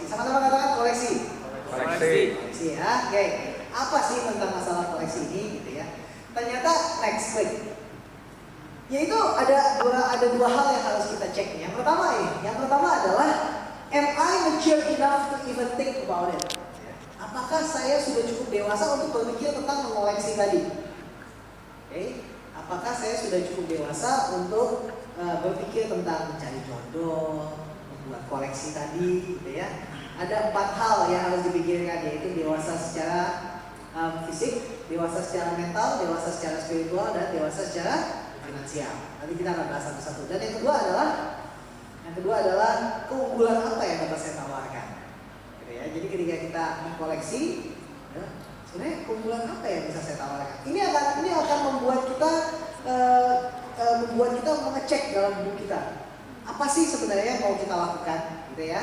Sama-sama katakan koleksi. Koleksi ya. Oke. Apa sih tentang masalah koleksi ini gitu ya? Ternyata next week. Yaitu ada dua hal yang harus kita cek. Yang pertama adalah am I mature enough to even think about it? Apakah saya sudah cukup dewasa untuk berpikir tentang mengoleksi tadi? Apakah saya sudah cukup dewasa untuk berpikir tentang mencari jodoh, membuat koleksi tadi, gitu ya? Ada 4 hal yang harus dipikirkan, yaitu dewasa secara fisik, dewasa secara mental, dewasa secara spiritual, dan dewasa secara finansial. Nanti kita akan bahas satu-satu. Dan yang kedua adalah keunggulan apa yang dapat saya tawarkan. Gitu ya. Jadi ketika kita mengkoleksi, ya, sebenarnya keunggulan apa yang bisa saya tawarkan? Ini akan membuat kita mengecek dalam hidup kita. Apa sih sebenarnya yang mau kita lakukan? Gitu ya.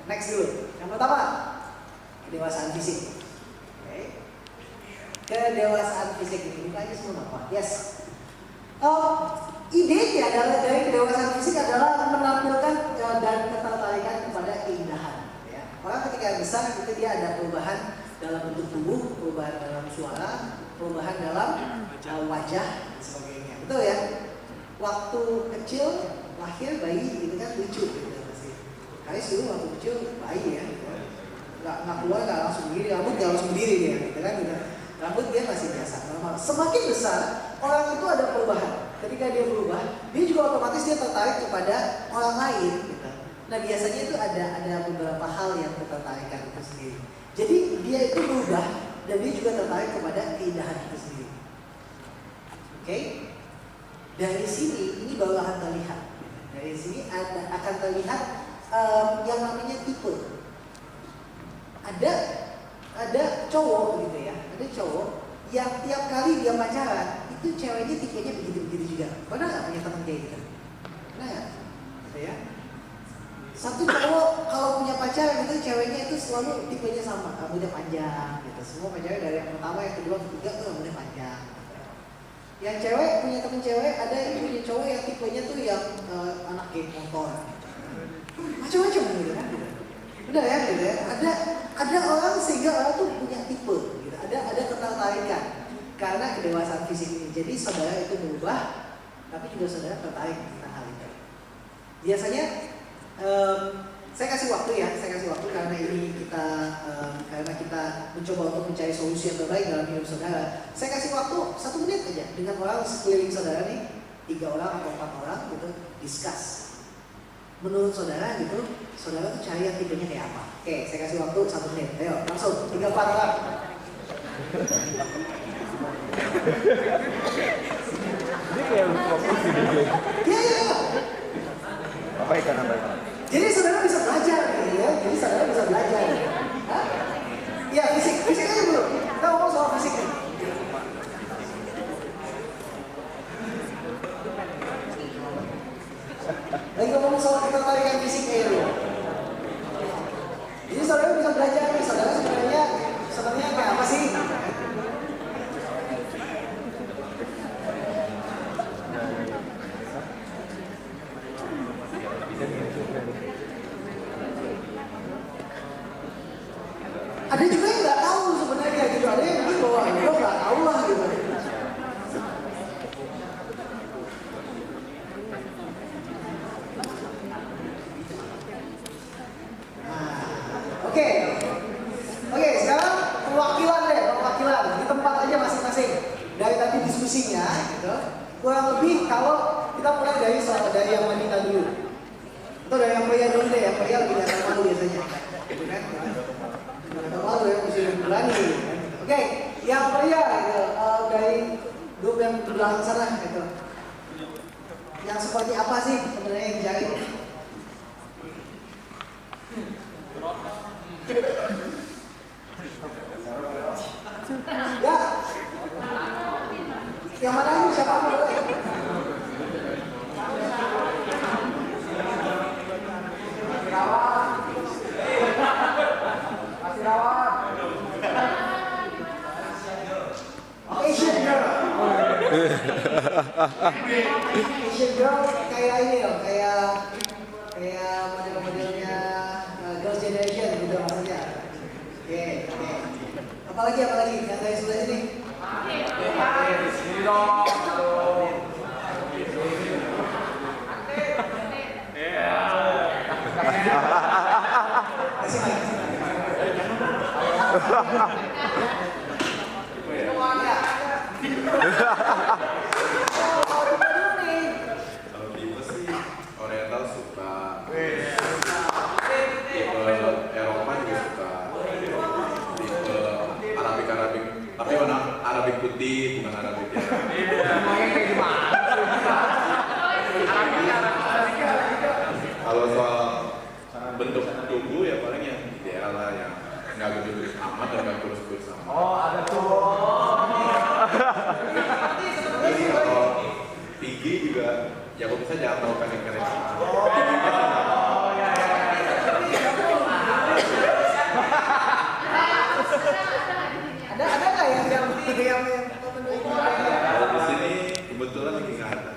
Next dulu. Yang pertama, kedewasaan fisik. Kedewasaan fisik ini bukan aja semua apa? Yes. Idenya dari kedewasaan fisik adalah menampilkan dan ketertarikan kepada keindahan. Ya. Orang ketika besar itu dia ada perubahan dalam bentuk tubuh, perubahan dalam suara, perubahan dalam wajah dan sebagainya. Betul ya? Waktu kecil lahir bayi itu kan lucu gitu pasti. Kali dulu waktu kecil bayi ya, nggak keluar nggak langsung berdiri, rambut nggak langsung berdiri dia, gitu kan? Rambut dia masih biasa, normal. Semakin besar, orang itu ada perubahan. Ketika dia berubah, dia juga otomatis dia tertarik kepada orang lain. Gitu. Nah biasanya itu ada beberapa hal yang ketertarikan itu sendiri. Jadi dia itu berubah dan dia juga tertarik kepada keindahan itu sendiri. Oke? Dari sini ini baru akan terlihat. Dari sini akan terlihat yang namanya tipe. Ada cowok gitu ya, ada cowok yang tiap kali dia pacaran itu ceweknya tipenya begitu-begitu juga. Pernah nggak punya teman kayak gitu? Pernah nggak? Gitu ya. Satu cowok kalau punya pacar gitu ceweknya itu selalu tipenya sama, rambutnya panjang gitu. Semua pacarnya dari yang pertama, yang kedua, ketiga tuh rambutnya panjang. Yang cewek punya teman cewek, ada yang punya cowok yang tipenya tuh yang anak geng motor. Macam-macam gitu kan. Udah ya gitu ya. Ada orang sehingga orang tuh punya tipe gitu. Ada ketertarikan karena kedewasaan fisik ini. Jadi saudara itu berubah, tapi juga saudara tertarik tentang hal itu. Biasanya saya kasih waktu karena ini karena kita mencoba untuk mencari solusi yang terbaik dalam hidup saudara. Saya kasih waktu 1 menit aja dengan orang sekeliling saudara nih, 3 orang atau 4 orang gitu, discuss. Menurut saudara gitu, saudara tuh cari yang tipenya kayak apa? Oke, saya kasih waktu 1 menit. Ayo, langsung 3-4 orang. Ini kayak fokus gitu. Iya. Abaikan. Jadi saudara bisa belajar gitu ya. Hah? Iya, fisik aja dulu. Kita ngomong soal fisik nih. Lagi ngomong soal ketertarikan fisik aja dulu. Jadi saudara bisa belajar nih, saudara sebenarnya kayak apa sih? Ada juga yang nggak tahu sebenarnya gitu, ada yang mungkin bahwa gue nggak tahu lah gitu. Oke, sekarang perwakilan di tempat aja masing-masing. Dari tadi diskusinya, gitu. Kurang lebih kalau kita mulai dari yang wanita dulu, atau dari yang pria dulu deh. Yang pria lebih datang malu biasanya, gitu kan? Datang malu ya, mesti berani. Oke, yang pria gitu, dari grup yang di belakang sana, gitu. Yang seperti apa sih sebenarnya yang dicari? Ya, yang mana ini siapa boleh? Masih rawat. Asian girl. Kayak ini loh, kayak model-modelnya Girls generation gitu maksudnya. Oke. Apalagi yang dari sebelah sini. Sini dong. Kalau tipe sih Oriental suka, tipe Eropa juga suka, tipe Arabik, tapi warna Arabik putih bukan Arabik ya. Kalau soal bentuk tubuh ya paling yang ideal lah, yang nggak gede-gede amat dan nggak kurus-kurus amat. Oh, ada tuh. Jadi kalau tinggi juga ya kalau bisa jangan terlalu pendek-pendek. Ada nggak yang Kalau di sini kebetulan lagi nggak ada.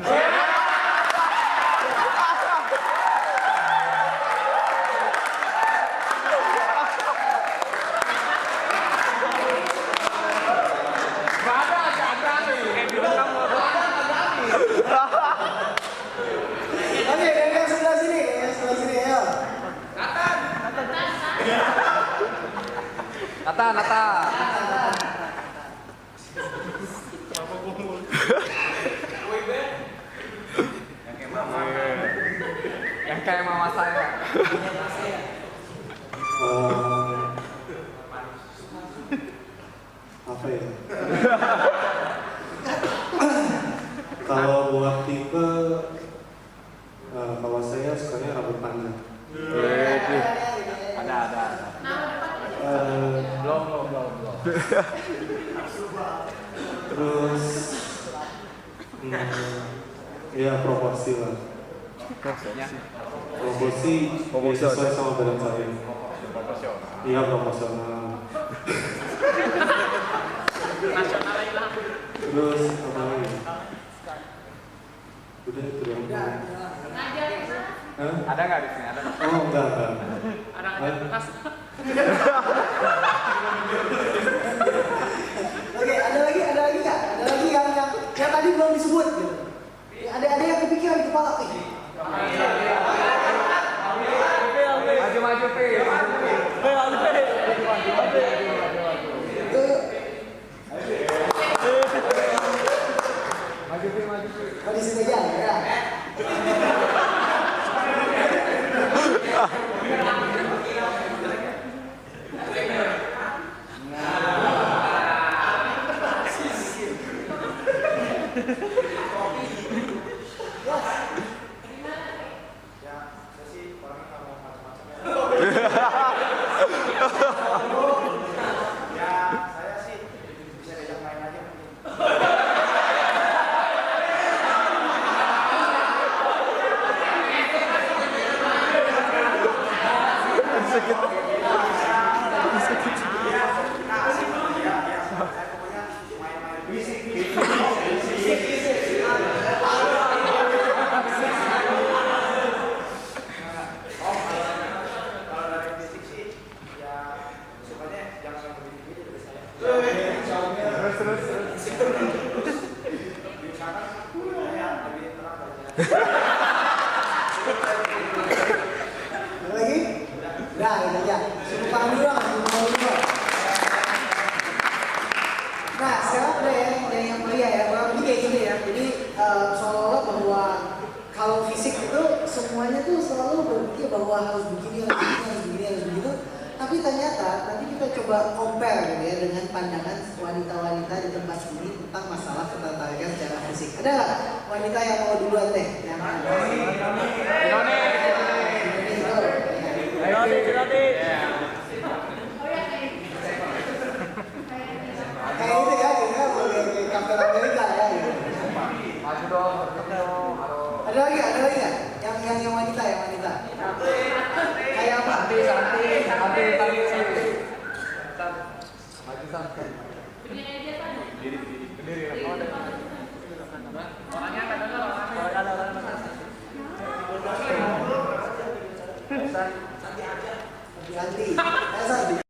Oke, dari yang sebelah sini ayo. Nata. Yang kayak mama saya. Apa ya? Kalau buat tipe, kalau saya sukanya rambut panjang. Ada. Belum. Terus, ya proporsi lah. Maksudnya? Proporsi sesuai sama badan saya. Iya proporsional. Terus apa lagi? Udah itu dong. Hah? Ada nggak di sini? Ada. Oh enggak. Oke, ada lagi nggak? Ada lagi yang tadi belum disebut gitu. Ada yang kepikiran di kepala nih. Maju, Pi. Maju, Pi. Oh, di sini aja ya. Ada lagi? Udah, gitu aja. Suruh tangan dulu lah, Nah, sekarang ada yang mulia ya, kurang lebih kayak gini ya. Jadi seolah-olah bahwa kalau fisik itu semuanya tuh selalu berpikir bahwa harus begini, harus begitu. Tapi ternyata nanti kita coba compare gitu ya dengan pandangan wanita-wanita di tempat ini tentang masalah ketertarikan secara fisik. Ada nggak wanita yang mau duluan deh? Yang kayak gitu ya, kita boleh kampel Amerika ya. Gitu. Maju dong. Ada lagi nggak? Yang wanita. Kayak apa? Santi. Maju santai. Berdiri. Orangnya ada. Ganti. San.